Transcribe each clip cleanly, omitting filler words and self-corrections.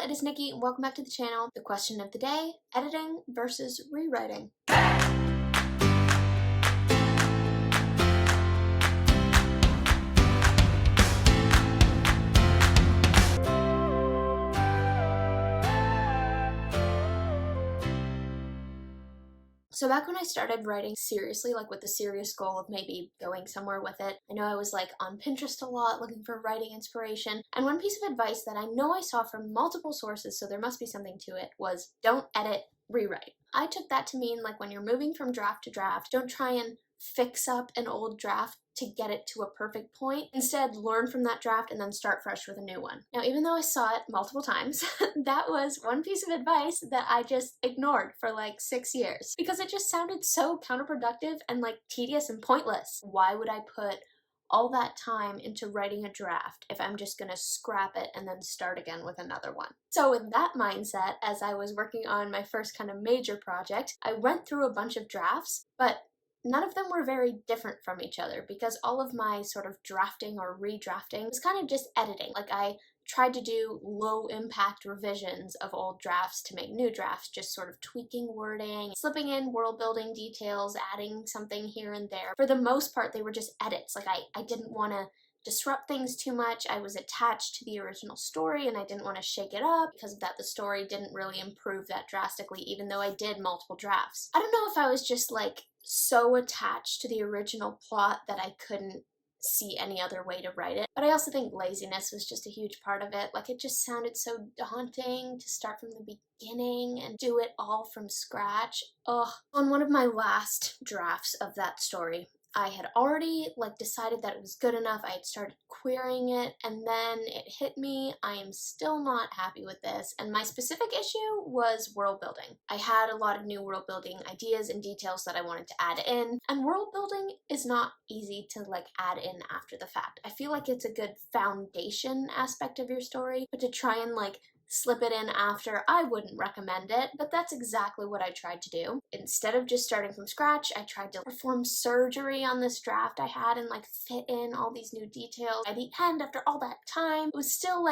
it is Nikki. Welcome back to the channel. The question of the day, editing versus rewriting. So back when I started writing seriously, like with the serious goal of maybe going somewhere with it, I know I was like on Pinterest a lot looking for writing inspiration, and one piece of advice that I know I saw from multiple sources, so there must be something to it, was don't edit, rewrite. I took that to mean like when you're moving from draft to draft, don't try and fix up an old draft to get it to a perfect point. Instead, learn from that draft and then start fresh with a new one. Now, even though I saw it multiple times, that was one piece of advice that I just ignored for like 6 years because it just sounded so counterproductive and like tedious and pointless. Why would I put all that time into writing a draft if I'm just gonna scrap it and then start again with another one? So with that mindset, as I was working on my first kind of major project, I went through a bunch of drafts, but none of them were very different from each other because all of my sort of drafting or redrafting was kind of just editing. Like I tried to do low impact revisions of old drafts to make new drafts, just sort of tweaking wording, slipping in world building details, adding something here and there. For the most part, they were just edits. Like I didn't want to disrupt things too much. I was attached to the original story and I didn't want to shake it up. Because of that, the story didn't really improve that drastically, even though I did multiple drafts. I don't know if I was just like so attached to the original plot that I couldn't see any other way to write it. But I also think laziness was just a huge part of it. Like it just sounded so daunting to start from the beginning and do it all from scratch. Ugh. On one of my last drafts of that story, I had already decided that it was good enough. I had started querying it and then it hit me. I am still not happy with this, and my specific issue was world building. I had a lot of new world building ideas and details that I wanted to add in, and world building is not easy to add in after the fact. I feel like it's a good foundation aspect of your story, but to try and slip it in after, I wouldn't recommend it, but that's exactly what I tried to do. Instead of just starting from scratch, I tried to perform surgery on this draft I had and fit in all these new details. By the end, after all that time, it was still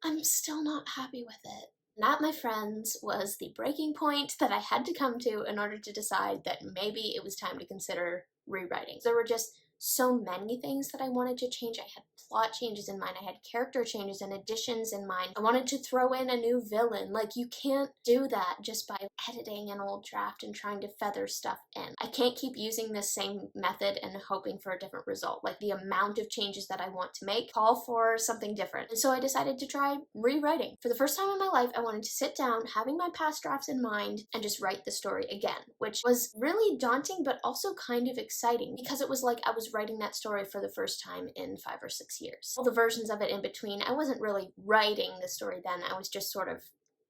I'm still not happy with it. That, my friends, was the breaking point that I had to come to in order to decide that maybe it was time to consider rewriting. There were just so many things that I wanted to change. I had plot changes in mind. I had character changes and additions in mind. I wanted to throw in a new villain. You can't do that just by editing an old draft and trying to feather stuff in. I can't keep using this same method and hoping for a different result. The amount of changes that I want to make call for something different. And so I decided to try rewriting. For the first time in my life, I wanted to sit down, having my past drafts in mind, and just write the story again, which was really daunting, but also kind of exciting because it was like I was writing that story for the first time in 5 or 6 years. All the versions of it in between, I wasn't really writing the story then, I was just sort of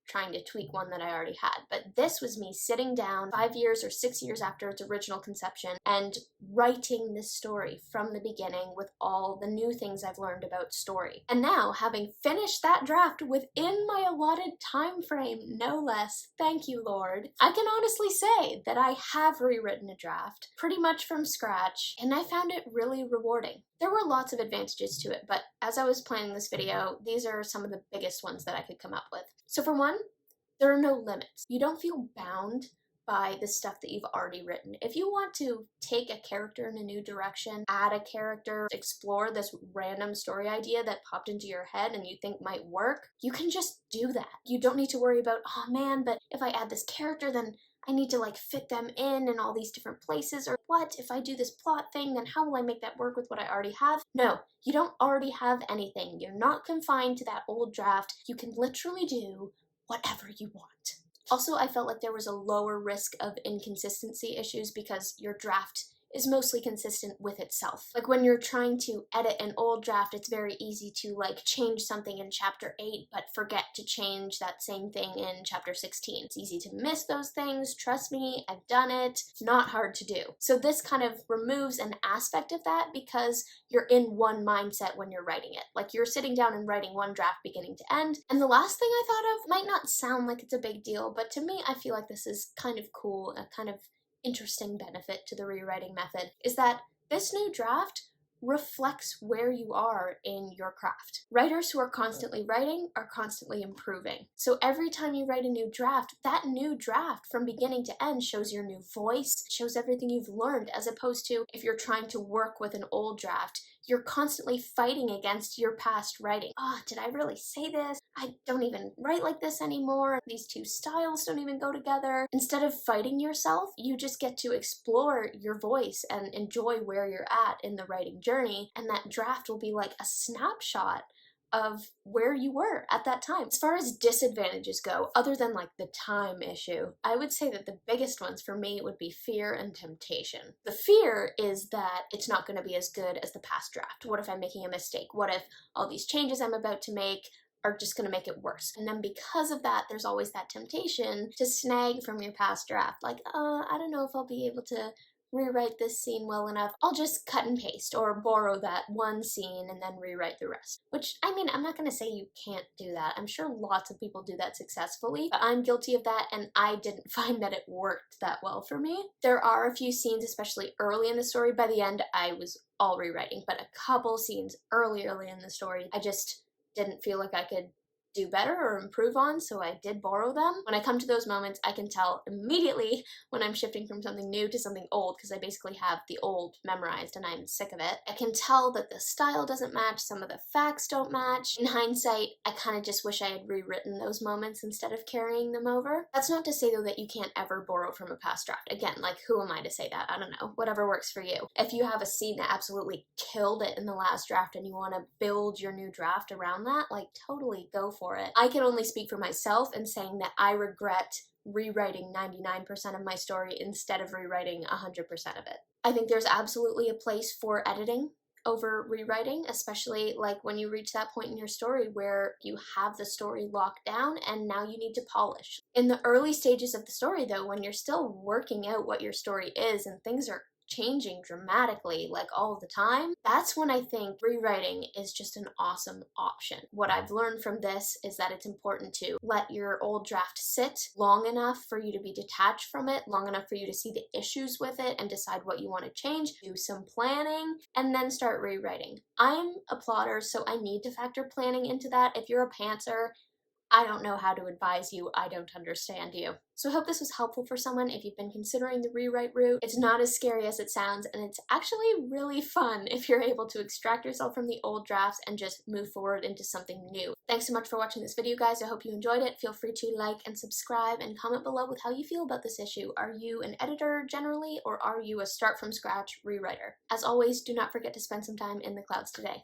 trying to tweak one that I already had. But this was me sitting down 5 years or 6 years after its original conception and writing this story from the beginning with all the new things I've learned about story. And now, having finished that draft within my allotted time frame, no less, thank you, Lord, I can honestly say that I have rewritten a draft pretty much from scratch, and I found it really rewarding. There were lots of advantages to it, but as I was planning this video, these are some of the biggest ones that I could come up with. So for one, there are no limits. You don't feel bound by the stuff that you've already written. If you want to take a character in a new direction, add a character, explore this random story idea that popped into your head and you think might work, you can just do that. You don't need to worry about, oh man, but if I add this character, then I need to fit them in all these different places, or what if I do this plot thing, then how will I make that work with what I already have? No, you don't already have anything. You're not confined to that old draft. You can literally do whatever you want. Also, I felt like there was a lower risk of inconsistency issues because your draft is mostly consistent with itself. When you're trying to edit an old draft, it's very easy to change something in chapter 8 but forget to change that same thing in chapter 16. It's easy to miss those things. Trust me, I've done it. It's not hard to do. So this kind of removes an aspect of that because you're in one mindset when you're writing it. You're sitting down and writing one draft beginning to end. And the last thing I thought of might not sound like it's a big deal, but to me, I feel like this is kind of cool, a kind of interesting benefit to the rewriting method, is that this new draft reflects where you are in your craft. Writers who are constantly writing are constantly improving. So every time you write a new draft, that new draft from beginning to end shows your new voice, shows everything you've learned, as opposed to if you're trying to work with an old draft, you're constantly fighting against your past writing. Oh, did I really say this? I don't even write like this anymore. These two styles don't even go together. Instead of fighting yourself, you just get to explore your voice and enjoy where you're at in the writing journey, and that draft will be like a snapshot of where you were at that time. As far as disadvantages go, other than like the time issue, I would say that the biggest ones for me would be fear and temptation. The fear is that it's not going to be as good as the past draft. What if I'm making a mistake? What if all these changes I'm about to make are just going to make it worse? And then because of that, there's always that temptation to snag from your past draft. Like, I don't know if I'll be able to rewrite this scene well enough. I'll just cut and paste or borrow that one scene and then rewrite the rest. Which, I mean, I'm not going to say you can't do that. I'm sure lots of people do that successfully, but I'm guilty of that, and I didn't find that it worked that well for me. There are a few scenes, especially early in the story. By the end, I was all rewriting, but a couple scenes early in the story, I just didn't feel like I could do better or improve on, so I did borrow them. When I come to those moments, I can tell immediately when I'm shifting from something new to something old, because I basically have the old memorized and I'm sick of it. I can tell that the style doesn't match, some of the facts don't match. In hindsight, I kind of just wish I had rewritten those moments instead of carrying them over. That's not to say though that you can't ever borrow from a past draft. Again, like, who am I to say that? I don't know. Whatever works for you. If you have a scene that absolutely killed it in the last draft and you want to build your new draft around that, like, totally go for it. I can only speak for myself in saying that I regret rewriting 99% of my story instead of rewriting 100% of it. I think there's absolutely a place for editing over rewriting, especially like when you reach that point in your story where you have the story locked down and now you need to polish. In the early stages of the story though, when you're still working out what your story is and things are changing dramatically like all the time, that's when I think rewriting is just an awesome option. What I've learned from this is that it's important to let your old draft sit long enough for you to be detached from it, long enough for you to see the issues with it and decide what you want to change, do some planning, and then start rewriting. I'm a plotter, so I need to factor planning into that. If you're a pantser, I don't know how to advise you. I don't understand you. So I hope this was helpful for someone if you've been considering the rewrite route. It's not as scary as it sounds, and it's actually really fun if you're able to extract yourself from the old drafts and just move forward into something new. Thanks so much for watching this video, guys. I hope you enjoyed it. Feel free to like and subscribe and comment below with how you feel about this issue. Are you an editor generally, or are you a start from scratch rewriter? As always, do not forget to spend some time in the clouds today.